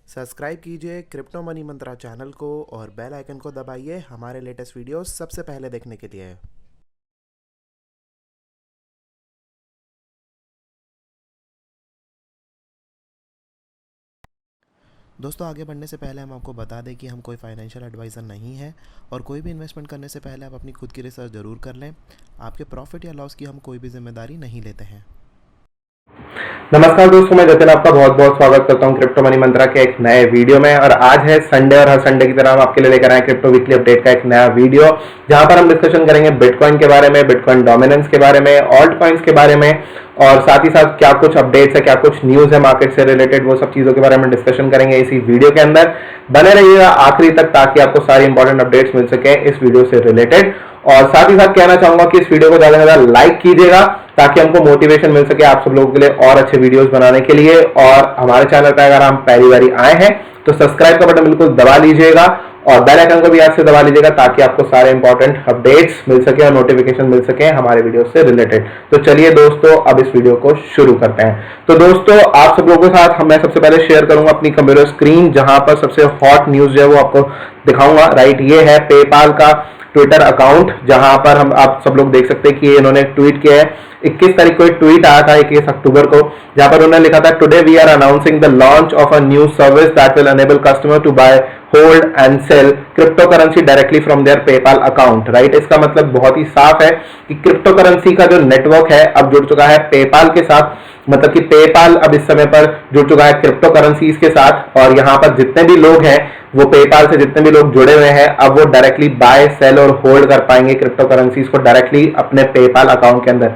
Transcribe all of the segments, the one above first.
Subscribe कीजिए crypto money मंत्रा channel को और बेल आइकन को दबाइए हमारे लेटेस्ट वीडियोस सबसे पहले देखने के लिए। दोस्तों, आगे बढ़ने से पहले हम आपको बता दें कि हम कोई फाइनेंशियल एडवाइज़र नहीं है और कोई भी इन्वेस्टमेंट करने से पहले आप अपनी खुद की रिसर्च ज़रूर कर लें। आपके प्रॉफिट या लॉस की हम कोई भी जिम्मेदारी नहीं लेते हैं। नमस्कार दोस्तों, मैं जतिन आपका बहुत बहुत स्वागत करता हूं क्रिप्टो मनी मंत्रा के एक नए वीडियो में। और आज है संडे और हर संडे की तरह हम आपके लिए लेकर आए क्रिप्टो वीकली अपडेट का एक नया वीडियो, जहां पर हम डिस्कशन करेंगे बिटकॉइन के बारे में, बिटकॉइन डोमिनेंस के बारे में, ऑल्ट कॉइन्स के बारे में और साथ ही साथ क्या कुछ अपडेट्स है, क्या कुछ न्यूज है मार्केट से रिलेटेड, वो सब चीजों के बारे में डिस्कशन करेंगे इसी वीडियो के अंदर। बने रहिएगा आखिरी तक ताकि आपको सारी इंपॉर्टेंट अपडेट्स मिल सके इस वीडियो से रिलेटेड। और साथ ही साथ कहना चाहूंगा कि इस वीडियो को ज्यादा से ज्यादा लाइक कीजिएगा ताकि हमको मोटिवेशन मिल सके आप सब लोगों के लिए और अच्छे वीडियोस बनाने के लिए। और हमारे चैनल पर अगर हम पहली बार आए हैं तो सब्सक्राइब का बटन बिल्कुल दबा लीजिएगा और बेल आइकन को भी याद से दबा लीजिएगा ताकि आपको सारे इंपॉर्टेंट अपडेट्स मिल सके और नोटिफिकेशन मिल सके हमारे वीडियो से रिलेटेड। तो चलिए दोस्तों, अब इस वीडियो को शुरू करते हैं। तो दोस्तों, आप सब लोगों के साथ मैं सबसे पहले शेयर करूंगा अपनी कंप्यूटर स्क्रीन, जहां पर सबसे हॉट न्यूज जो है वो आपको दिखाऊंगा। राइट, ये है पेपाल का ट्विटर अकाउंट, जहां पर हम आप सब लोग देख सकते हैं कि इन्होंने ट्वीट किया है। 21 तारीख को एक ट्वीट आया था, 21 अक्टूबर को, जहां पर उन्होंने लिखा था, today we are announcing the launch of a new service that will enable customer to buy, hold and sell cryptocurrency directly from their PayPal account. Right, इसका मतलब बहुत ही साफ है कि क्रिप्टो करेंसी का जो नेटवर्क है अब जुड़ चुका है पेपाल के साथ। मतलब कि पेपाल अब इस समय पर जुड़ चुका है क्रिप्टो करेंसीज के साथ, और यहाँ पर जितने भी लोग हैं वो पेपाल से जितने भी लोग जुड़े हुए हैं अब वो डायरेक्टली बाय, सेल और होल्ड कर पाएंगे क्रिप्टो करेंसीज को डायरेक्टली अपने पेपाल अकाउंट के अंदर।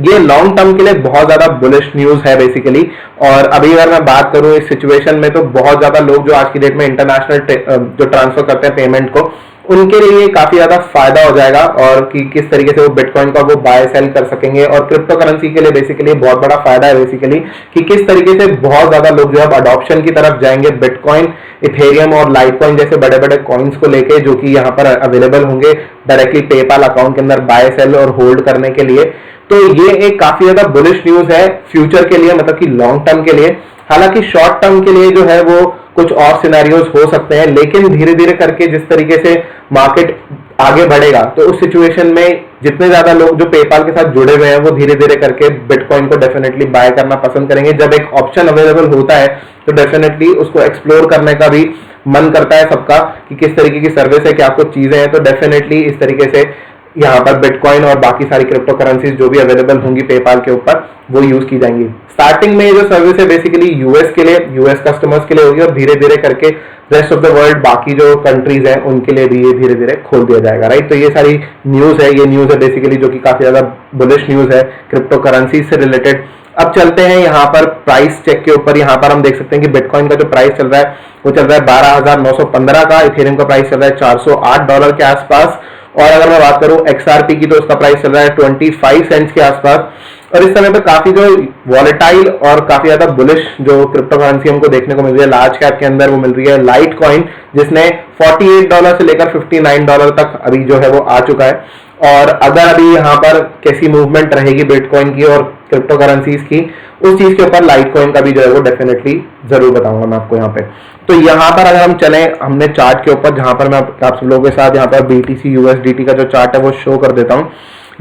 ये लॉन्ग टर्म के लिए बहुत ज्यादा बुलिश न्यूज है बेसिकली। और अभी अगर मैं बात करूं इस सिचुएशन में, तो बहुत ज्यादा लोग जो आज की डेट में इंटरनेशनल जो ट्रांसफर करते हैं पेमेंट को, उनके लिए काफी ज्यादा फायदा हो जाएगा और कि किस तरीके से वो बिटकॉइन का वो बाय सेल कर सकेंगे। और क्रिप्टो करेंसी के लिए बेसिकली बहुत बड़ा फायदा है बेसिकली कि किस तरीके से बहुत ज्यादा लोग जो है अडॉप्शन की तरफ जाएंगे बिटकॉइन, इथेरियम और लाइटकॉइन जैसे बड़े बड़े कॉइन्स को लेके, जो कि यहाँ पर अवेलेबल होंगे डायरेक्टली पेपाल अकाउंट के अंदर बाय, सेल और होल्ड करने के लिए। तो ये एक काफी ज्यादा बुलिश न्यूज है फ्यूचर के लिए, मतलब कि लॉन्ग टर्म के लिए। हालांकि शॉर्ट टर्म के लिए जो है वो कुछ और सिनेरियोज हो सकते हैं, लेकिन धीरे धीरे करके जिस तरीके से मार्केट आगे बढ़ेगा तो उस सिचुएशन में जितने ज्यादा लोग जो पेपाल के साथ जुड़े हुए हैं वो धीरे धीरे करके बिटकॉइन को डेफिनेटली बाय करना पसंद करेंगे। जब एक ऑप्शन अवेलेबल होता है तो डेफिनेटली उसको एक्सप्लोर करने का भी मन करता है सबका कि किस तरीके की सर्विस है, क्या कुछ चीजें हैं। तो डेफिनेटली इस तरीके से यहाँ पर बिटकॉइन और बाकी सारी क्रिप्टो करेंसीज जो भी अवेलेबल होंगी पेपाल के ऊपर वो यूज की जाएंगी। स्टार्टिंग में ये जो सर्विस है बेसिकली यूएस के लिए, यूएस कस्टमर्स के लिए होगी और धीरे धीरे करके रेस्ट ऑफ द वर्ल्ड बाकी जो कंट्रीज हैं उनके लिए भी ये धीरे धीरे खोल दिया जाएगा। राइट, तो ये सारी न्यूज है, ये न्यूज है बेसिकली जो कि काफी ज्यादा बुलिश न्यूज है क्रिप्टो करेंसी से रिलेटेड। अब चलते हैं यहाँ पर प्राइस चेक के ऊपर। यहाँ पर हम देख सकते हैं कि बिटकॉइन का जो प्राइस चल रहा है वो चल रहा है 12,915 का, इथेरियम का प्राइस चल रहा है $408 के आसपास। और अगर मैं बात करूं एक्सआरपी की तो उसका प्राइस चल रहा है 25 सेंट्स के आसपास। और इस समय पे काफी जो वॉलेटाइल और काफी ज्यादा बुलिश जो क्रिप्टो करेंसी हमको देखने को मिल रही है लार्ज कैप के अंदर, वो मिल रही है लाइट कॉइन, जिसने $48 से लेकर $59 तक अभी जो है वो आ चुका है। और अगर अभी यहाँ पर कैसी मूवमेंट रहेगी बिटकॉइन की और क्रिप्टो करेंसीज की, उस चीज के ऊपर लाइट कॉइन का भी जो है वो डेफिनेटली जरूर बताऊंगा मैं आपको यहाँ पे। तो यहाँ पर अगर हम चले हमने चार्ट के ऊपर, जहां पर मैं आप सब लोगों के साथ यहाँ पर बीटीसी यूएसडीटी का जो चार्ट है वो शो कर देता हूँ।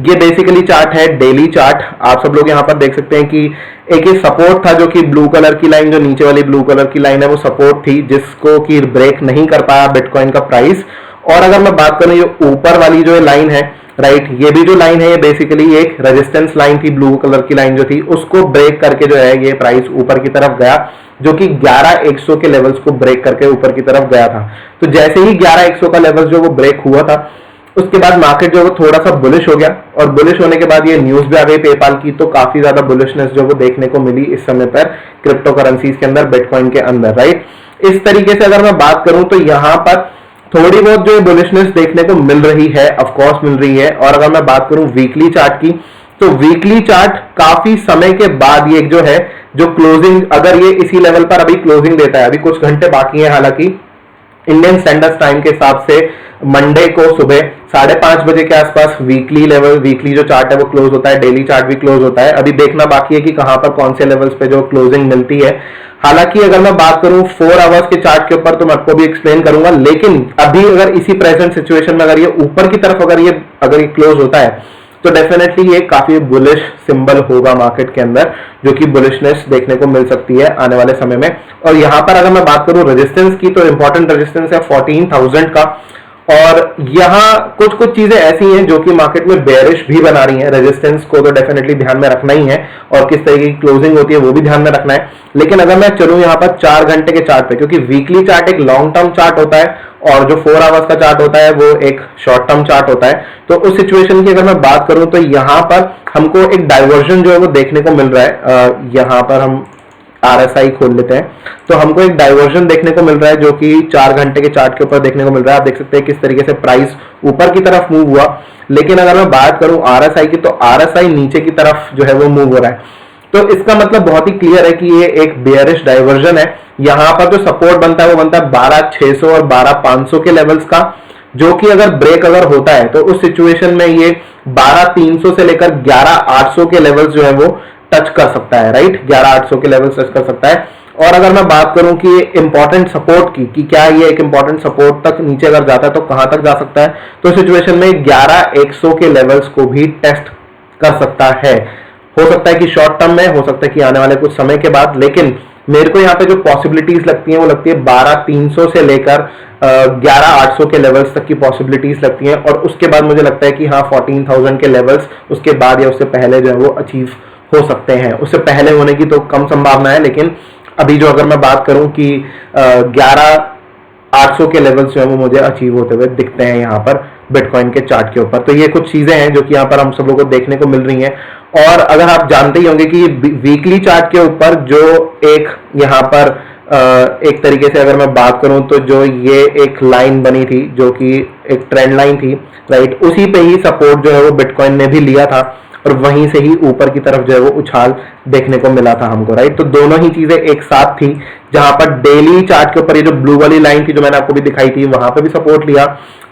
ये बेसिकली चार्ट है डेली चार्ट। आप सब लोग यहाँ पर देख सकते हैं कि एक ये सपोर्ट था जो कि ब्लू कलर की लाइन, जो नीचे वाली ब्लू कलर की लाइन है वो सपोर्ट थी जिसको कि ब्रेक नहीं कर पाया बिटकॉइन का प्राइस। और अगर मैं बात करूं ये ऊपर वाली जो लाइन है, राइट, ये भी जो लाइन है ये बेसिकली एक रेजिस्टेंस लाइन थी, ब्लू कलर की लाइन जो थी उसको ब्रेक करके जो है ये प्राइस ऊपर की तरफ गया, जो कि 11,100 के लेवल्स को ब्रेक करके ऊपर की तरफ गया था। तो जैसे ही 11,100 का लेवल जो वो ब्रेक हुआ था उसके बाद मार्केट जो वो थोड़ा सा बुलिश हो गया, और बुलिश होने के बाद ये न्यूज भी आ गई पेपाल की, तो काफी ज्यादा बुलिशनेस जो वो देखने को मिली इस समय पर क्रिप्टो करेंसीज के अंदर, बिटकॉइन के अंदर। राइट, इस तरीके से अगर मैं बात करूं तो यहाँ पर थोड़ी बहुत जो बुलिशनेस देखने को मिल रही है, ऑफकोर्स मिल रही है। और अगर मैं बात करूं वीकली चार्ट की, तो वीकली चार्ट काफी समय के बाद ये जो है जो क्लोजिंग, अगर ये इसी लेवल पर अभी क्लोजिंग देता है, अभी कुछ घंटे बाकी हैं हालांकि इंडियन स्टैंडर्ड टाइम के हिसाब से मंडे को सुबह 5:30 बजे के आसपास वीकली लेवल, वीकली जो चार्ट है वो क्लोज होता है, डेली चार्ट भी क्लोज होता है। अभी देखना बाकी है कि कहां पर कौन से लेवल्स पे जो क्लोजिंग मिलती है। हालांकि अगर मैं बात करूं 4 आवर्स के चार्ट के ऊपर तो मैं आपको भी एक्सप्लेन करूंगा, लेकिन अभी अगर इसी प्रेजेंट सिचुएशन में अगर ये ऊपर की तरफ अगर ये क्लोज होता है तो डेफिनेटली ये काफी बुलिश सिंबल होगा मार्केट के अंदर, जो कि बुलिशनेस देखने को मिल सकती है आने वाले समय में। और यहां पर अगर मैं बात करूं रेजिस्टेंस की, तो इंपॉर्टेंट रेजिस्टेंस है 14,000 का। और यहां कुछ कुछ चीजें ऐसी हैं जो कि मार्केट में बेयरिश भी बना रही हैं। रेजिस्टेंस को तो डेफिनेटली ध्यान में रखना ही है, और किस तरीके की क्लोजिंग होती है वो भी ध्यान में रखना है। लेकिन अगर मैं चलूं यहां पर 4 घंटे के चार्ट पे, क्योंकि वीकली चार्ट एक लॉन्ग टर्म चार्ट होता है और जो 4 आवर्स का चार्ट होता है वो एक शॉर्ट टर्म चार्ट होता है, तो उस सिचुएशन की अगर मैं बात करूं तो यहां पर हमको एक डाइवर्जन जो है वो देखने को मिल रहा है। यहां पर हम RSI खोल लेते हैं तो हमको एक डाइवर्जन देखने को मिल रहा है, जो कि 4 घंटे के चार्ट के ऊपर देखने को मिल रहा है। आप देख सकते हैं किस तरीके से प्राइस ऊपर की तरफ मूव हुआ। लेकिन अगर मैं बात करूं RSI की, तो RSI नीचे की तरफ जो है वो मूव हो रहा है। तो इसका मतलब बहुत ही क्लियर है कि ये एक बेयरिश डाइवर्जन है। यहां पर जो सपोर्ट बनता है वो बनता है 12,600 और 12,500 के लेवल्स का, जो कि अगर ब्रेक अगर होता है तो उस सिचुएशन में ये 12,300 से लेकर 11,800 के लेवल्स जो है वो टच कर सकता है, राइट। 11,800 के लेवल्स टच कर सकता है। और अगर मैं बात करूं कि इंपॉर्टेंट सपोर्ट की, कि क्या ये एक इंपॉर्टेंट सपोर्ट तक नीचे अगर जाता है तो कहां तक जा सकता है, तो सिचुएशन में 11,100 के लेवल्स को भी टेस्ट कर सकता है। हो सकता है कि शॉर्ट टर्म में, हो सकता है कि आने वाले कुछ समय के बाद, लेकिन मेरे को यहाँ पे जो पॉसिबिलिटीज लगती हैं वो लगती है 12,300 से लेकर 11,800 के लेवल्स तक की पॉसिबिलिटीज लगती हैं। और उसके बाद मुझे लगता है कि हाँ 14,000 के लेवल्स उसके बाद या उससे पहले जो है वो अचीव हो सकते हैं। उससे पहले होने की तो कम संभावना है, लेकिन अभी जो अगर मैं बात करूं कि 11,800 के लेवल्स जो है वो मुझे अचीव होते हुए दिखते हैं यहाँ पर बिटकॉइन के चार्ट के ऊपर। तो ये कुछ चीजें हैं जो कि यहाँ पर हम सब लोगों को देखने को मिल रही हैं। और अगर आप जानते ही होंगे कि वीकली चार्ट के ऊपर जो एक यहाँ पर एक तरीके से अगर मैं बात करूं तो जो ये एक लाइन बनी थी जो कि एक ट्रेंड लाइन थी, राइट, उसी पे ही सपोर्ट जो है वो बिटकॉइन ने भी लिया था और वहीं से ही ऊपर की तरफ जो है वो उछाल देखने को मिला था हमको, राइट। तो दोनों ही चीजें एक साथ थी, जहां पर डेली चार्ट के ऊपर ये जो ब्लू वाली लाइन थी जो मैंने आपको भी दिखाई थी, वहां पे भी सपोर्ट लिया,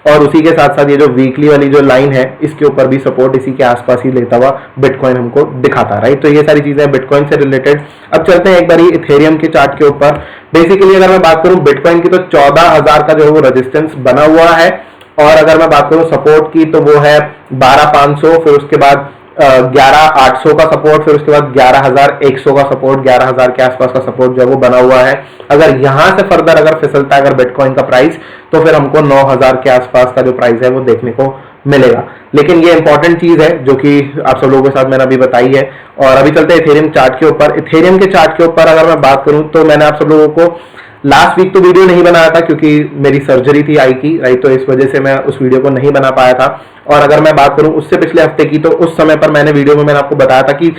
और उसी के साथ साथ ये जो वीकली वाली जो लाइन है इसके ऊपर भी सपोर्ट इसी के आसपास ही लेता हुआ बिटकॉइन हमको दिखाता, राइट। तो ये सारी चीजें बिटकॉइन से रिलेटेड। अब चलते हैं एक बार इथेरियम के चार्ट के ऊपर। बेसिकली अगर मैं बात करूं बिटकॉइन की, तो 14,000 का जो है वो रेजिस्टेंस बना हुआ है, और अगर मैं बात करूं सपोर्ट की तो वो है 12,500, फिर उसके बाद 11,800 का सपोर्ट, फिर उसके बाद 11,100 का सपोर्ट, 11,000 के आसपास का सपोर्ट जो है वो बना हुआ है। अगर यहां से फर्दर अगर फिसलता है अगर बिटकॉइन का प्राइस, तो फिर हमको 9,000 के आसपास का जो प्राइस है वो देखने को मिलेगा। लेकिन ये इंपॉर्टेंट चीज है जो कि आप सब लोगों के साथ मैंने अभी बताई है। और अभी चलते हैं इथेरियम चार्ट के ऊपर। इथेरियम के चार्ट के ऊपर अगर मैं बात करूं तो मैंने आप सब लोगों को लास्ट वीक तो वीडियो नहीं बनाया था क्योंकि मेरी सर्जरी थी आई की, राइट, तो इस वजह से मैं उस वीडियो को नहीं बना पाया था। और अगर मैं बात करूं उससे पिछले हफ्ते की, तो उस समय पर मैंने वीडियो में मैंने आपको बताया था कि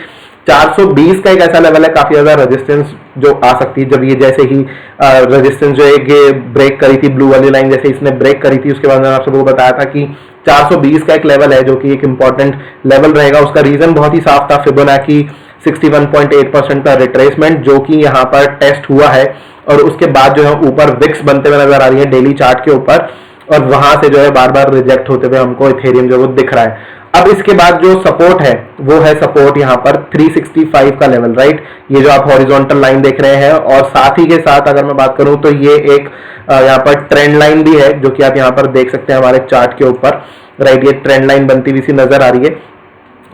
420 का एक ऐसा लेवल है, काफी ज्यादा रेजिस्टेंस जो आ सकती है। जब ये जैसे ही रेजिस्टेंस जो एक ब्रेक करी थी, ब्लू वाली लाइन जैसे इसने ब्रेक करी थी, उसके बाद मैंने आप सबको बताया था कि 420 का एक लेवल है जो कि एक इंपॉर्टेंट लेवल रहेगा। उसका रीजन बहुत ही साफ था, फिबोनाची 61.8% का रिट्रेसमेंट जो कि यहाँ पर टेस्ट हुआ है, और उसके बाद जो है ऊपर विक्स बनते हुए नजर आ रही है डेली चार्ट के ऊपर, और वहां से जो है बार बार रिजेक्ट होते हुए हमको इथेरियम जो वो दिख रहा है। अब इसके बाद जो सपोर्ट है वो है सपोर्ट यहाँ पर 365 का लेवल, राइट। ये जो आप हॉरिजॉन्टल लाइन देख रहे हैं, और साथ ही के साथ अगर मैं बात करूं तो ये एक यहाँ पर ट्रेंड लाइन भी है जो कि आप यहाँ पर देख सकते हैं हमारे चार्ट के ऊपर, राइट। ये ट्रेंड लाइन बनती हुई सी नजर आ रही है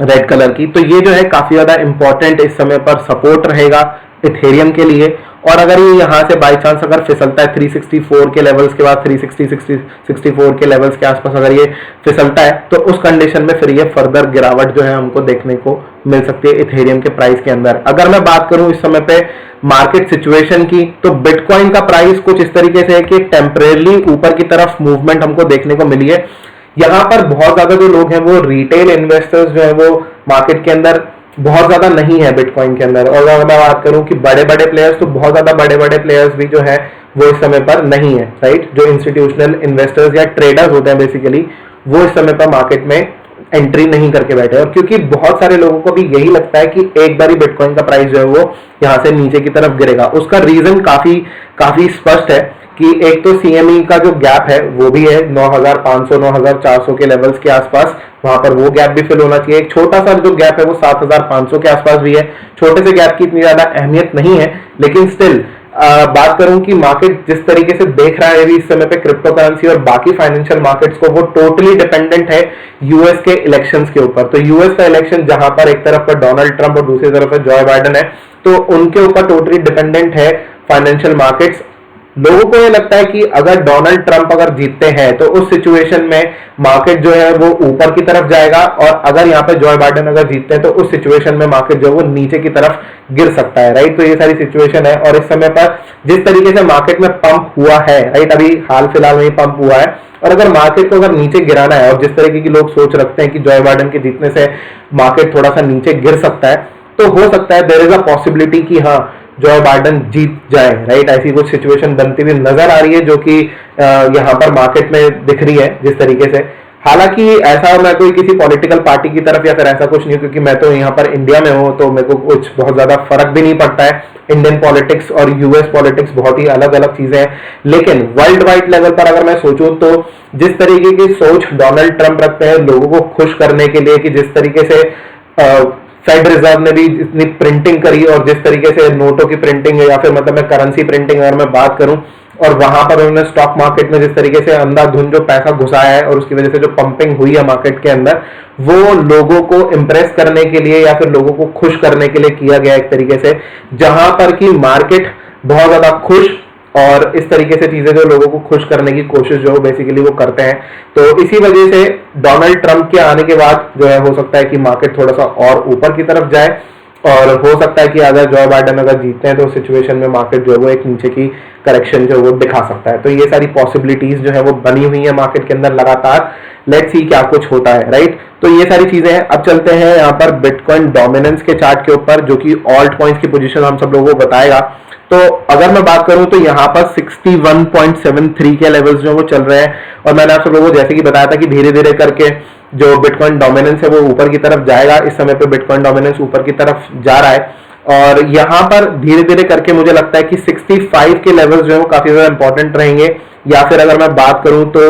रेड कलर की। तो ये जो है काफी ज्यादा इंपॉर्टेंट इस समय पर सपोर्ट रहेगा इथेरियम के लिए। और अगर ये यहाँ से बाई चांस अगर फिसलता है 364 के लेवल्स के बाद 364 के लेवल्स के आसपास अगर ये फिसलता है, तो उस कंडीशन में फिर ये फर्दर गिरावट जो है हमको देखने को मिल सकती है इथेरियम के प्राइस के अंदर। अगर मैं बात करूं इस समय पे मार्केट सिचुएशन की, तो बिटकॉइन का प्राइस कुछ इस तरीके से है कि टेम्परेली ऊपर की तरफ मूवमेंट हमको देखने को मिली है। यहाँ पर बहुत ज्यादा जो लोग हैं वो रिटेल इन्वेस्टर्स जो है वो मार्केट के अंदर बहुत ज्यादा नहीं है बिटकॉइन के अंदर। और अगर मैं बात करूं कि बड़े बड़े प्लेयर्स, तो बहुत ज्यादा बड़े बड़े प्लेयर्स भी जो है वो इस समय पर नहीं है, राइट। जो इंस्टीट्यूशनल इन्वेस्टर्स या ट्रेडर्स होते हैं बेसिकली, वो इस समय पर मार्केट में एंट्री नहीं करके बैठे। और क्योंकि बहुत सारे लोगों को भी यही लगता है कि एक बार ही बिटकॉइन का प्राइस जो है वो यहाँ से नीचे की तरफ गिरेगा। उसका रीजन काफी स्पष्ट है कि एक तो सीएमई का जो गैप है वो भी है 9500 9400 के लेवल्स के आसपास, वहां पर वो गैप भी फिल होना चाहिए। एक छोटा सा जो गैप है वो 7500 के आसपास भी है। छोटे से गैप की इतनी ज्यादा अहमियत नहीं है, लेकिन स्टिल बात करूं कि मार्केट जिस तरीके से देख रहा है अभी इस समय पे क्रिप्टो करेंसी और बाकी फाइनेंशियल मार्केट्स को, वो टोटली डिपेंडेंट है यूएस के इलेक्शंस के ऊपर। तो यूएस का इलेक्शन जहां पर एक तरफ पर डोनाल्ड ट्रंप और दूसरी तरफ पर जॉय बाइडेन है, तो उनके ऊपर टोटली डिपेंडेंट है फाइनेंशियल मार्केट्स। लोगों को ये लगता है कि अगर डोनाल्ड ट्रंप अगर जीतते हैं तो उस सिचुएशन में मार्केट जो है वो ऊपर की तरफ जाएगा, और अगर यहाँ पे जॉय बाइडेन अगर जीतते हैं तो उस सिचुएशन में मार्केट जो है वो नीचे की तरफ गिर सकता है, राइट। तो ये सारी सिचुएशन है, और इस समय पर जिस तरीके से मार्केट में पंप हुआ है, राइट, अभी हाल फिलहाल में पंप हुआ है, और अगर मार्केट को अगर नीचे गिराना है, और जिस तरीके की लोग सोच रखते हैं कि जॉय बाइडेन के जीतने से मार्केट थोड़ा सा नीचे गिर सकता है, तो हो सकता है देयर इज अ पॉसिबिलिटी कि हाँ जॉय बाइडेन जीत जाए, राइट। ऐसी कुछ सिचुएशन बनती हुई नजर आ रही है जो कि यहाँ पर मार्केट में दिख रही है जिस तरीके से। हालांकि ऐसा मैं कोई किसी पॉलिटिकल पार्टी की तरफ या फिर ऐसा कुछ नहीं, क्योंकि मैं तो यहाँ पर इंडिया में हूँ, तो मेरे को कुछ बहुत ज्यादा फर्क भी नहीं पड़ता है। इंडियन पॉलिटिक्स और यूएस पॉलिटिक्स बहुत ही अलग अलग चीजें हैं, लेकिन वर्ल्ड वाइड लेवल पर अगर मैं सोचूं तो जिस तरीके की सोच डोनाल्ड ट्रंप रखते हैं लोगों को खुश करने के लिए, कि जिस तरीके से फेड रिजर्व ने भी इतनी प्रिंटिंग करी, और जिस तरीके से नोटों की प्रिंटिंग या फिर मतलब मैं करेंसी प्रिंटिंग अगर मैं बात करूं, और वहां पर उन्होंने स्टॉक मार्केट में जिस तरीके से अंधाधुंध जो पैसा घुसाया है और उसकी वजह से जो पंपिंग हुई है मार्केट के अंदर, वो लोगों को इंप्रेस करने के लिए या फिर लोगों को खुश करने के लिए किया गया एक तरीके से, जहां पर की मार्केट बहुत ज्यादा खुश, और इस तरीके से चीजें जो लोगों को खुश करने की कोशिश जो बेसिकली वो करते हैं। तो इसी वजह से डोनाल्ड ट्रंप के आने के बाद जो है हो सकता है कि मार्केट थोड़ा सा और ऊपर की तरफ जाए, और हो सकता है कि अगर जॉय बाइडेन अगर जीतते हैं तो सिचुएशन में मार्केट जो है वो एक नीचे की करेक्शन जो है वो दिखा सकता है। तो ये सारी पॉसिबिलिटीज जो है वो बनी हुई है मार्केट के अंदर लगातार। लेट्स सी क्या कुछ होता है, राइट। तो ये सारी चीजें हैं। अब चलते हैं यहाँ पर बिटकॉइन डोमिनेंस के चार्ट के ऊपर, जो कि ऑल्ट कॉइन्स की पोजीशन हम सब लोगों को बताएगा। तो अगर मैं बात करूं तो यहाँ पर 61.73 के लेवल्स जो वो चल रहे हैं, और मैंने आप सब लोगों को जैसे कि बताया था कि धीरे धीरे करके जो बिटकॉइन डोमिनेंस है वो ऊपर की तरफ जाएगा। इस समय पे बिटकॉइन डोमिनेंस ऊपर की तरफ जा रहा है, और यहाँ पर धीरे धीरे करके मुझे लगता है कि 65 के लेवल्स जो है वो काफी ज्यादा इंपॉर्टेंट रहेंगे। या फिर अगर मैं बात करूं तो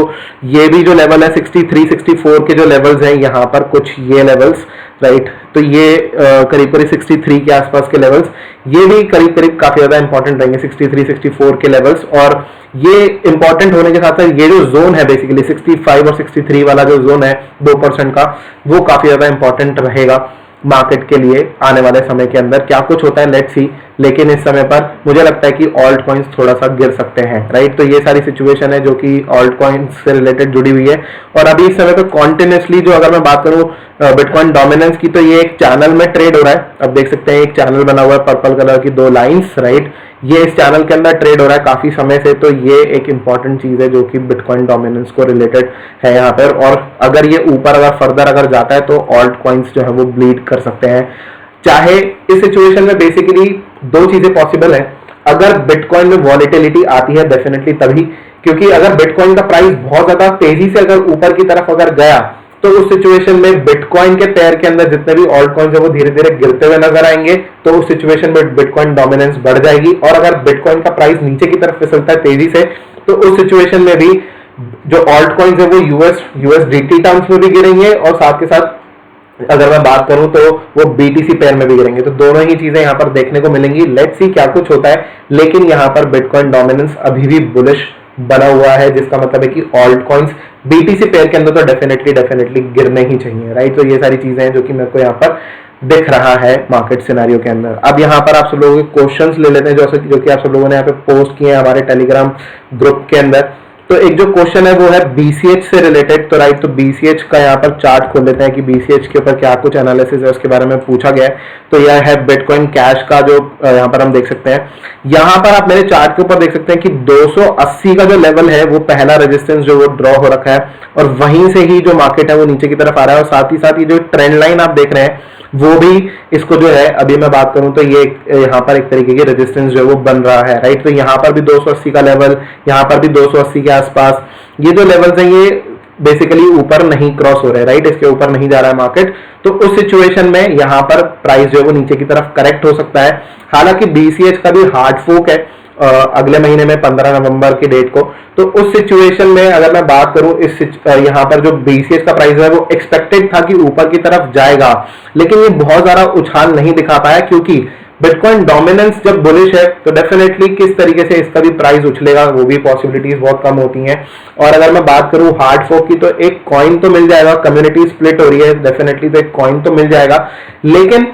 ये भी जो लेवल है 63 64 के जो लेवल्स हैं यहाँ पर कुछ ये लेवल्स, राइट। तो ये करीब करीब 63 के आसपास के लेवल्स, ये भी करीब करीब काफी ज्यादा इंपॉर्टेंट रहेंगे 63 64 के लेवल्स। और ये इंपॉर्टेंट होने के साथ साथ ये जो जोन है बेसिकली 65 और 63 वाला जो जोन है 2% का, वो काफी ज्यादा इंपॉर्टेंट रहेगा मार्केट के लिए आने वाले समय के अंदर। क्या कुछ होता है लेट्स सी, लेकिन इस समय पर मुझे लगता है कि ऑल्ट कॉइन्स थोड़ा सा गिर सकते हैं, राइट। तो ये सारी सिचुएशन है जो कि ऑल्ट कॉइन्स से रिलेटेड जुड़ी हुई है। और अभी इस समय पर कॉन्टिन्यूसली जो अगर मैं बात करूं बिटकॉइन डोमिनेंस की, तो ये एक चैनल में ट्रेड हो रहा है। अब देख सकते हैं एक चैनल बना हुआ है पर्पल कलर की 2 लाइंस, राइट। ये इस चैनल के अंदर ट्रेड हो रहा है काफी समय से। तो ये एक इंपॉर्टेंट चीज है जो कि बिटकॉइन डोमिनेंस को रिलेटेड है यहाँ पर। और अगर ये ऊपर अगर फर्दर अगर जाता है तो ऑल्ट कॉइन्स जो है वो ब्लीड कर सकते हैं। चाहे इस सिचुएशन में बेसिकली 2 चीजें पॉसिबल है। अगर बिटकॉइन में वॉलेटिलिटी आती है डेफिनेटली तभी, क्योंकि अगर बिटकॉइन का प्राइस बहुत ज्यादा तेजी से अगर ऊपर की तरफ अगर गया तो उस सिचुएशन में बिटकॉइन के पेयर के अंदर जितने भी ऑल्ट कॉइन्स है वो धीरे धीरे गिरते हुए नजर आएंगे। तो उस सिचुएशन में बिटकॉइन डोमिनेंस बढ़ जाएगी। और अगर बिटकॉइन का प्राइस नीचे की तरफ फिसलता है तेजी से, तो उस सिचुएशन में भी जो ऑल्ट कॉइन्स है वो यूएसडीटी टर्म्स में भी गिरेंगे, और साथ के साथ अगर मैं बात करूं तो वो बीटीसी पेयर में भी गिरेंगे। तो दोनों ही चीजें यहाँ पर देखने को मिलेंगी। लेट्स सी क्या कुछ होता है, लेकिन यहाँ पर बिटकॉइन डोमिनेंस अभी भी बुलिश बना हुआ है, जिसका मतलब है कि ऑल्ट कॉइन्स बीटीसी पेयर के अंदर तो डेफिनेटली गिरने ही चाहिए, राइट। तो ये सारी चीजें हैं जो कि मेरे को यहाँ पर दिख रहा है मार्केट सिनेरियो के अंदर। अब यहाँ पर आप सब लोगों के क्वेश्चंस ले लेते हैं जो कि आप सब लोगों ने यहाँ पे पोस्ट किए हैं हमारे टेलीग्राम ग्रुप के अंदर। तो एक जो क्वेश्चन है वो है बीसीएच से रिलेटेड। तो राइट, तो बीसीएच का यहाँ पर चार्ट खोल लेते हैं कि बीसीएच के ऊपर क्या कुछ एनालिसिस है उसके बारे में पूछा गया है। तो यह है बिटकॉइन कैश का जो यहाँ पर हम देख सकते हैं। यहाँ पर आप मेरे चार्ट के ऊपर देख सकते हैं कि 280 का जो लेवल है वो पहला रेजिस्टेंस जो वो ड्रॉ हो रखा है, और वहीं से ही जो मार्केट है वो नीचे की तरफ आ रहा है। और साथ ही साथ ये जो ट्रेंड लाइन आप देख रहे हैं वो भी इसको जो है, अभी मैं बात करूं तो ये यहाँ पर एक तरीके की रेजिस्टेंस जो है वो बन रहा है, राइट। तो यहाँ पर भी 280 का लेवल, यहाँ पर भी 280 के आसपास, ये जो लेवल्स हैं ये बेसिकली ऊपर नहीं क्रॉस हो रहे, राइट। इसके ऊपर नहीं जा रहा है मार्केट। तो उस सिचुएशन में यहाँ पर प्राइस जो है वो नीचे की तरफ करेक्ट हो सकता है। हालांकि बीसीएच का भी हार्ड फोक है, अगले महीने में 15 नवंबर की डेट को। तो उस सिचुएशन में अगर मैं बात करूं यहाँ पर जो BCH का प्राइस है वो एक्सपेक्टेड था कि ऊपर की तरफ जाएगा, लेकिन ये बहुत ज्यादा उछाल नहीं दिखा पाया, क्योंकि बिटकॉइन डोमिनेंस जब बुलिश है तो डेफिनेटली किस तरीके से इसका भी प्राइस उछलेगा वो भी पॉसिबिलिटीज बहुत कम होती हैं। और अगर मैं बात करूं हार्ड फोर्क की, तो एक कॉइन तो मिल जाएगा, कम्युनिटी स्प्लिट हो रही है डेफिनेटली, तो एक कॉइन तो मिल जाएगा, लेकिन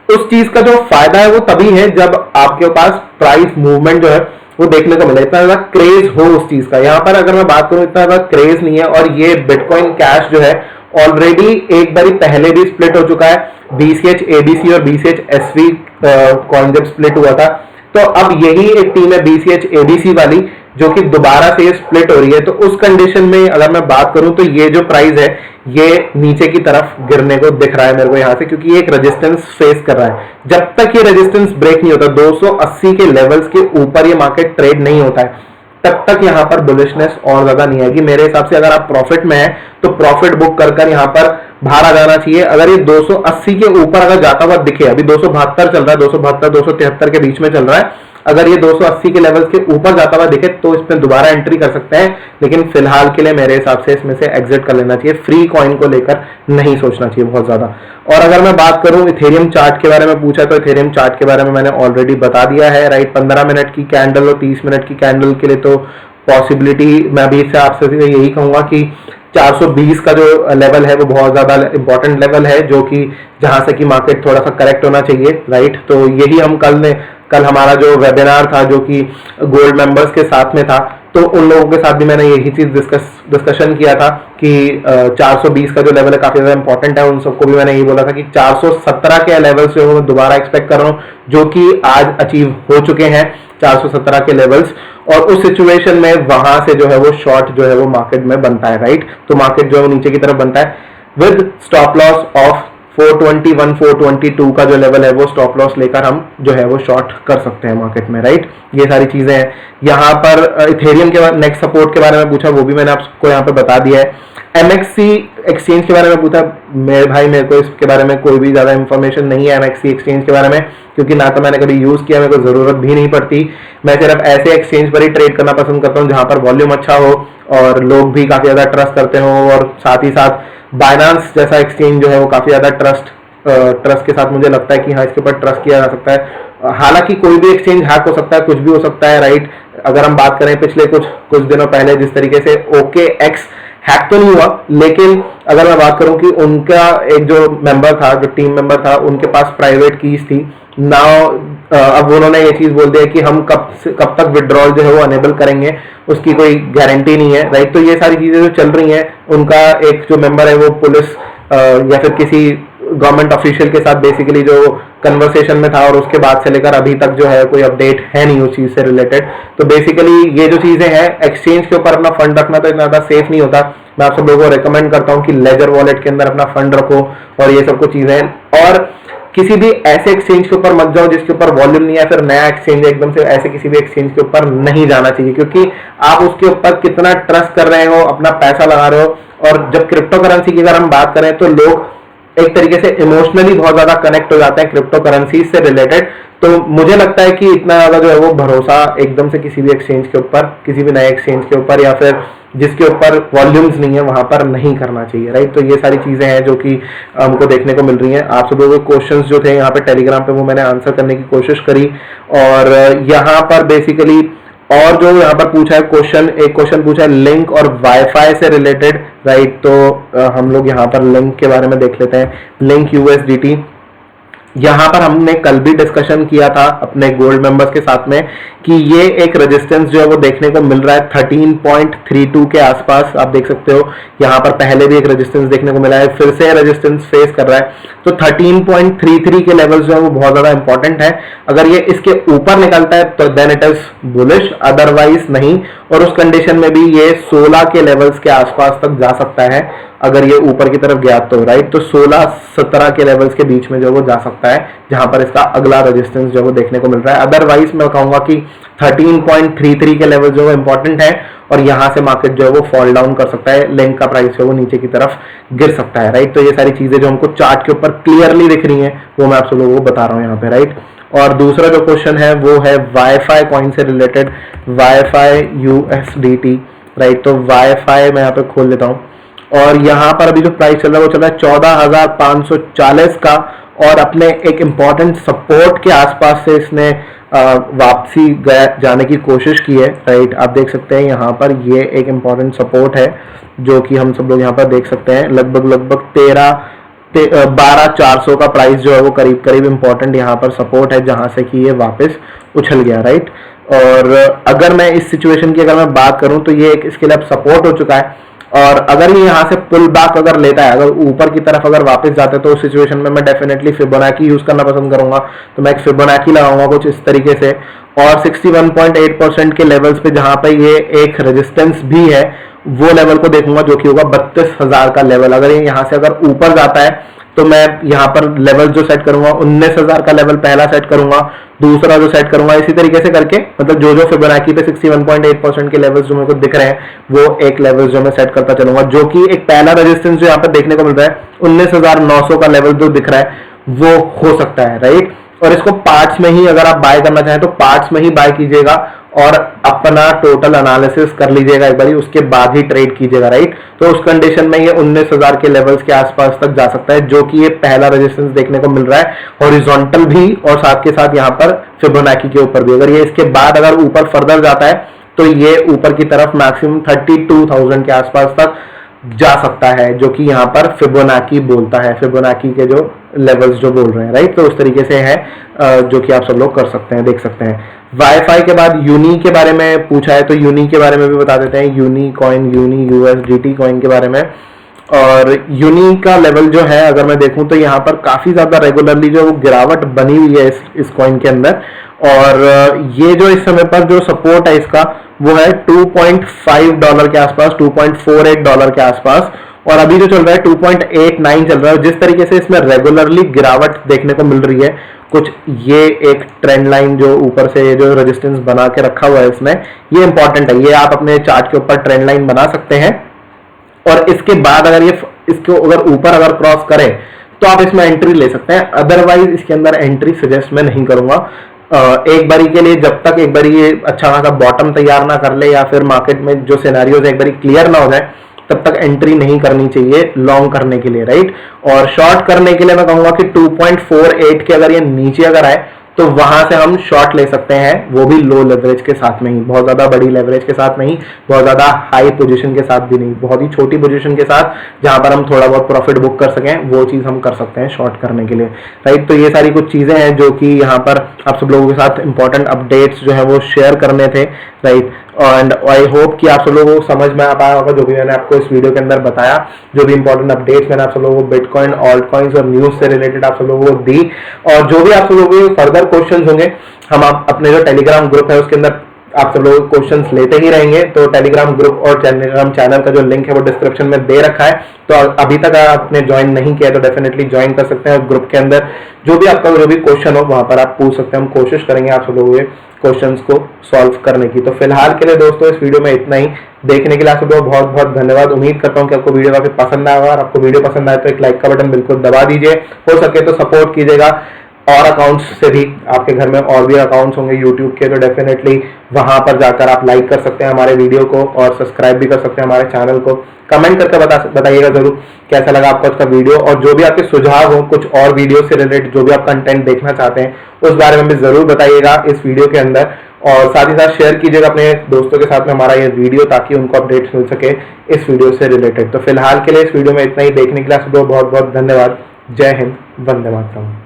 उस चीज का जो फायदा है वो तभी है जब आपके पास प्राइस मूवमेंट जो है वो देखने को मिले, इतना ज्यादा क्रेज हो उस चीज का। यहाँ पर अगर मैं बात करूं इतना ज्यादा क्रेज नहीं है, और ये बिटकॉइन कैश जो है ऑलरेडी एक बारी पहले भी स्प्लिट हो चुका है, BCH ABC और BCH SV कॉइन जब स्प्लिट हुआ था। तो अब यही एक टीम है BCH ABC वाली जो कि दोबारा से स्प्लिट हो रही है। तो उस कंडीशन में अगर मैं बात करूं तो ये जो प्राइस है ये नीचे की तरफ गिरने को दिख रहा है मेरे को यहाँ से, क्योंकि ये एक रेजिस्टेंस फेस कर रहा है। जब तक ये रेजिस्टेंस ब्रेक नहीं होता, 280 के लेवल्स के ऊपर ये मार्केट ट्रेड नहीं होता है, तब तक यहाँ पर बुलिशनेस और ज्यादा नहीं आएगी। मेरे हिसाब से अगर आप प्रॉफिट में है तो प्रॉफिट बुक कर यहाँ पर बाहर आ जाना चाहिए। अगर ये 280 के ऊपर अगर जाता हुआ दिखे, अभी 272 चल रहा है, 272 273 के बीच में चल रहा है, अगर ये 280 के लेवल्स के ऊपर जाता हुआ दिखे तो इसमें दोबारा एंट्री कर सकते हैं, लेकिन फिलहाल के लिए मेरे हिसाब से इसमें से एग्जिट कर लेना चाहिए। फ्री कॉइन को लेकर नहीं सोचना चाहिए बहुत ज्यादा। और अगर मैं बात करूं इथेरियम चार्ट के बारे में पूछा, तो इथेरियम चार्ट के बारे में मैंने ऑलरेडी बता दिया है, राइट। 15 मिनट की कैंडल और 30 मिनट की कैंडल के लिए तो पॉसिबिलिटी मैं अभी से आपसे यही कहूंगा कि 420 का जो लेवल है वो बहुत ज्यादा इंपॉर्टेंट लेवल है, जो कि जहां से कि मार्केट थोड़ा सा करेक्ट होना चाहिए, राइट। तो यही हम कल हमारा जो वेबिनार था जो कि गोल्ड मेंबर्स के साथ में था, तो उन लोगों के साथ भी मैंने यही चीज डिस्कशन किया था कि 420 का जो लेवल है काफी ज्यादा इंपॉर्टेंट है। उन सबको भी मैंने यही बोला था कि 417 के लेवल से मैं दोबारा एक्सपेक्ट कर रहा हूँ, जो कि आज अचीव हो चुके हैं 417 के लेवल्स। और उस सिचुएशन में वहां से जो है वो शॉर्ट जो है वो मार्केट में बनता है, राइट। तो मार्केट जो है वो नीचे की तरफ बनता है विद स्टॉप लॉस ऑफ 421 422 का जो लेवल है वो स्टॉप लॉस लेकर हम जो है वो शॉर्ट कर सकते हैं मार्केट में, राइट। ये सारी चीजें हैं। यहाँ पर इथेरियम के बाद नेक्स्ट सपोर्ट के बारे में पूछा, वो भी मैंने आपको यहाँ पे बता दिया है। MXC एक्सचेंज के बारे में पूछा, मेरे भाई मेरे को इसके बारे में कोई भी ज्यादा इंफॉर्मेशन नहीं है MXC एक्सचेंज के बारे में, क्योंकि ना तो मैंने कभी यूज किया, मेरे को जरूरत भी नहीं पड़ती। मैं सिर्फ ऐसे एक्सचेंज पर ही ट्रेड करना पसंद करता हूँ जहां पर वॉल्यूम अच्छा हो और लोग भी काफी ज्यादा ट्रस्ट करते हो, और साथ ही साथ बाइनांस जैसा एक्सचेंज जो है वो काफी ज्यादा ट्रस्ट के साथ मुझे लगता है कि हाँ इसके ऊपर ट्रस्ट किया जा सकता है। हालांकि कोई भी एक्सचेंज हैक हो सकता है, कुछ भी हो सकता है, राइट। अगर हम बात करें पिछले कुछ दिनों पहले जिस तरीके से OKX हैक तो नहीं हुआ, लेकिन अगर मैं बात करूं कि उनका एक जो मेंबर था, जो टीम मेंबर था, उनके पास प्राइवेट कीज थी। नाउ अब उन्होंने ये चीज बोल दिया कि हम कब तक विड्रॉल जो है वो अनेबल करेंगे, उसकी कोई गारंटी नहीं है, राइट। तो ये सारी चीजें जो चल रही हैं, उनका एक जो मेंबर है वो पुलिस या फिर किसी गवर्नमेंट ऑफिशियल के साथ बेसिकली जो कन्वर्सेशन में था, और उसके बाद से लेकर अभी तक जो है कोई अपडेट है नहीं उस चीज से रिलेटेड। तो बेसिकली ये जो चीजें हैं, एक्सचेंज के ऊपर अपना फंड रखना तो इतना ज्यादा सेफ नहीं होता। मैं आप सब लोगों को रेकमेंड करता हूँ कि लेजर वॉलेट के अंदर अपना फंड रखो और ये सब कुछ चीजें। और किसी भी ऐसे एक्सचेंज के ऊपर मत जाओ जिसके ऊपर वॉल्यूम नहीं है, फिर नया एक्सचेंज एकदम से ऐसे किसी भी एक्सचेंज के ऊपर नहीं जाना चाहिए, क्योंकि आप उसके ऊपर कितना ट्रस्ट कर रहे हो, अपना पैसा लगा रहे हो। और जब क्रिप्टो करेंसी की अगर हम बात करें तो लोग एक तरीके से इमोशनली बहुत ज्यादा कनेक्ट हो जाते हैं क्रिप्टो करेंसी से रिलेटेड। तो मुझे लगता है कि इतना ज्यादा जो है वो भरोसा एकदम से किसी भी एक्सचेंज के ऊपर, किसी भी नए एक्सचेंज के ऊपर, या फिर जिसके ऊपर वॉल्यूम्स नहीं है वहां पर नहीं करना चाहिए, राइट। तो ये सारी चीजें हैं जो कि हमको देखने को मिल रही हैं। आप सब लोगों के क्वेश्चंस जो थे यहाँ पे टेलीग्राम पे वो मैंने आंसर करने की कोशिश करी। और यहाँ पर बेसिकली और जो यहाँ पर पूछा है क्वेश्चन, एक क्वेश्चन पूछा है लिंक और वाईफाई से रिलेटेड, राइट। तो हम लोग यहाँ पर लिंक के बारे में देख लेते हैं। लिंक USDT, यहाँ पर हमने कल भी डिस्कशन किया था अपने गोल्ड मेंबर्स के साथ में कि ये एक रेजिस्टेंस जो है वो देखने को मिल रहा है 13.32 के आसपास। आप देख सकते हो यहाँ पर पहले भी एक रेजिस्टेंस देखने को मिला है, फिर से रेजिस्टेंस फेस कर रहा है। तो 13.33 के लेवल्स जो है वो बहुत ज्यादा इंपॉर्टेंट है। अगर ये इसके ऊपर निकलता है तो then it is bullish, otherwise नहीं। और उस कंडीशन में भी ये 16 के लेवल्स के आसपास तक जा सकता है अगर ये ऊपर की तरफ गया तो, राइट। तो 16-17 के लेवल्स के बीच में जो वो जा सकता है, जहां पर इसका अगला रेजिस्टेंस जो वो देखने को मिल रहा है। अदरवाइज मैं कहूंगा कि 13.33 के लेवल जो है इंपॉर्टेंट है, और यहां से मार्केट जो है वो फॉल डाउन कर सकता है, लिंक का प्राइस है वो नीचे की तरफ गिर सकता है, राइट। तो ये सारी चीजें जो हमको चार्ट के ऊपर क्लियरली दिख रही हैं वो मैं आप सब लोगों को बता रहा हूँ यहाँ पे, राइट। और दूसरा जो क्वेश्चन है वो है वाईफाई कॉइन से रिलेटेड, वाईफाई USDT, राइट। तो वाईफाई मैं यहाँ पे खोल लेता हूँ और यहाँ पर अभी जो प्राइस चल रहा है वो चल रहा है 14,540 का, और अपने एक इम्पॉर्टेंट सपोर्ट के आसपास से इसने वापसी जाने की कोशिश की है, राइट। आप देख सकते हैं यहाँ पर ये एक इम्पॉर्टेंट सपोर्ट है जो कि हम सब लोग यहाँ पर देख सकते हैं। लगभग 12,400 का प्राइस जो है वो करीब करीब इम्पॉर्टेंट यहाँ पर सपोर्ट है जहाँ से कि ये वापस उछल गया, राइट। और अगर मैं इस सिचुएशन की अगर मैं बात करूँ तो ये एक इसके लिए अब सपोर्ट हो चुका है, और अगर ये यहाँ से पुल बैक अगर लेता है, अगर ऊपर की तरफ अगर वापस जाता है तो उस सिचुएशन में मैं डेफिनेटली फिबोनाची यूज करना पसंद करूंगा। तो मैं एक फिबोनाची लगाऊंगा कुछ इस तरीके से, और 61.8% के लेवल्स पे जहां पे ये एक रेजिस्टेंस भी है वो लेवल को देखूंगा जो कि होगा 32,000 का लेवल। अगर ये यहाँ से अगर ऊपर जाता है तो मैं यहाँ पर लेवल जो सेट करूंगा 19,000 का लेवल पहला सेट करूंगा, दूसरा जो सेट करूंगा इसी तरीके से करके, मतलब जो फिबोनाची पे 61.8% के लेवल्स जो मेरे को दिख रहे हैं वो एक लेवल जो मैं सेट करता चलूंगा, जो कि एक पहला रेजिस्टेंस जो यहाँ पर देखने को मिल रहा है 19,900 का लेवल जो दिख रहा है वो हो सकता है, राइट। और इसको पार्ट्स में ही अगर आप बाय करना चाहें तो पार्ट्स में ही बाय कीजिएगा और अपना टोटल एनालिसिस कर लीजिएगा एक बारी, उसके बाद ही ट्रेड कीजिएगा, राइट। तो उस कंडीशन में ये 19,000 के लेवल्स के आसपास तक जा सकता है, जो कि ये पहला रेजिस्टेंस देखने को मिल रहा है, हॉरिजॉन्टल भी और साथ के साथ यहाँ पर फिबोनाची के ऊपर भी। अगर ये इसके बाद अगर ऊपर फर्दर जाता है तो ये ऊपर की तरफ मैक्सिमम 32,000 के आसपास तक जा सकता है, जो कि यहाँ पर फिबोनाची बोलता है, फिबोनाची के जो लेवल्स जो बोल रहे हैं, राइट। तो उस तरीके से है जो कि आप सब लोग कर सकते हैं, देख सकते हैं। वाईफाई के बाद यूनी के बारे में पूछा है तो यूनी के बारे में भी बता देते हैं, uni coin, uni USDT coin के बारे में। और यूनी का लेवल जो है अगर मैं देखूं तो यहाँ पर काफी ज्यादा रेगुलरली जो गिरावट बनी हुई है इस कॉइन के अंदर, और ये जो इस समय पर जो सपोर्ट है इसका वो है $2.5 के आसपास, $2.48 के आसपास, और अभी जो चल रहा है 2.89 चल रहा है। जिस तरीके से इसमें रेगुलरली गिरावट देखने को मिल रही है, कुछ ये एक ट्रेंड लाइन जो ऊपर से ये जो रेजिस्टेंस बना के रखा हुआ है इसमें, ये इंपॉर्टेंट है, ये आप अपने चार्ट के ऊपर ट्रेंड लाइन बना सकते हैं। और इसके बाद अगर ये इसको अगर ऊपर अगर क्रॉस करे तो आप इसमें एंट्री ले सकते हैं, अदरवाइज इसके अंदर एंट्री सजेस्ट मैं नहीं करूंगा। एक बारी के लिए, जब तक एक बारी ये अच्छा खासा बॉटम तैयार ना कर ले या फिर मार्केट में जो सिनेरियोज एक बारी क्लियर ना हो जाए, तब तक एंट्री नहीं करनी चाहिए लॉन्ग करने के लिए, राइट। और शॉर्ट करने के लिए मैं कहूंगा कि 2.48 के अगर ये नीचे अगर आए तो वहां से हम शॉर्ट ले सकते हैं, वो भी लो लेवरेज के साथ में ही, बहुत ज्यादा बड़ी लेवरेज के साथ नहीं, बहुत ज्यादा हाई पोजीशन के साथ भी नहीं, बहुत ही छोटी पोजीशन के साथ जहां पर हम थोड़ा बहुत प्रॉफिट बुक कर सकें, वो चीज हम कर सकते हैं शॉर्ट करने के लिए, राइट। तो ये सारी कुछ चीजें हैं जो कि यहाँ पर आप सब लोगों के साथ इंपॉर्टेंट अपडेट्स जो है वो शेयर करने थे, राइट। एंड आई होप कि आप सब लोगों को समझ में आ पाया होगा जो भी मैंने आपको इस वीडियो के अंदर बताया, जो भी इंपॉर्टेंट अपडेट्स मैंने आप सब लोगों को बिटकॉइन, ऑल्ट कॉइन्स और न्यूज से रिलेटेड आप सब लोगों को दी। और जो भी आप सब लोगों के फर्दर क्वेश्चंस होंगे, हम अपने जो टेलीग्राम ग्रुप है उसके अंदर आप सब लोग क्वेश्चंस लेते ही रहेंगे। तो टेलीग्राम ग्रुप और टेलीग्राम चैनल का जो लिंक है वो डिस्क्रिप्शन में दे रखा है, तो अभी तक आपने ज्वाइन नहीं किया तो डेफिनेटली ज्वाइन कर सकते हैं। ग्रुप के अंदर जो भी आपका जो भी क्वेश्चन हो वहां पर आप पूछ सकते हैं, हम कोशिश करेंगे आप सब लोगों के क्वेश्चंस को सॉल्व करने की। तो फिलहाल के लिए दोस्तों इस वीडियो में इतना ही, देखने के लिए आप सब लोग बहुत बहुत धन्यवाद। उम्मीद करता हूं कि आपको वीडियो काफी पसंद आया होगा, और आपको वीडियो पसंद आए तो एक लाइक का बटन बिल्कुल दबा दीजिए, हो सके तो सपोर्ट कीजिएगा। और अकाउंट्स से भी, आपके घर में और भी अकाउंट्स होंगे यूट्यूब के, तो डेफिनेटली वहां पर जाकर आप लाइक कर सकते हैं हमारे वीडियो को और सब्सक्राइब भी कर सकते हैं हमारे चैनल को। कमेंट करके बताइएगा जरूर कैसा लगा आपको आज का वीडियो, और जो भी आपके सुझाव हो कुछ और वीडियो से रिलेटेड, जो भी आप कंटेंट देखना चाहते हैं उस बारे में भी जरूर बताइएगा इस वीडियो के अंदर। और साथ ही साथ शेयर कीजिएगा अपने दोस्तों के साथ में हमारा ये वीडियो, ताकि उनको अपडेट्स मिल सके इस वीडियो से रिलेटेड। तो फिलहाल के लिए इस वीडियो में इतना ही, देखने के लिए आप सबको बहुत बहुत धन्यवाद। जय हिंद, वंदे मातरम।